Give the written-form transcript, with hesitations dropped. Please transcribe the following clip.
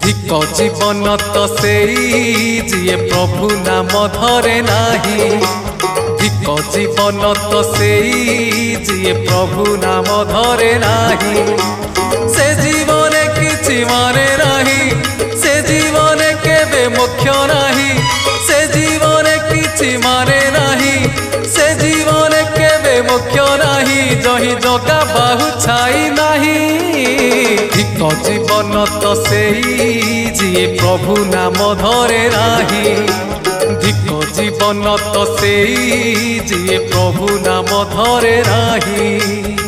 धिक जीवन तो सेई जिए प्रभु नाम धरे नाही। धिक जीवन तो सेई जिए प्रभु नाम धरे नाही। से जीवन किछि माने नाही, से जीवन केबे मोक्ष नाही। से जीवन किछि माने नाही, से जीवन केबे मोक्ष नाही। जही जगा बाहु छाई नाही। धिक जीवन तो सेई जिए प्रभु नाम धरे नाही। धिक जीवन तो सेई जिए प्रभु नाम धरे नाही।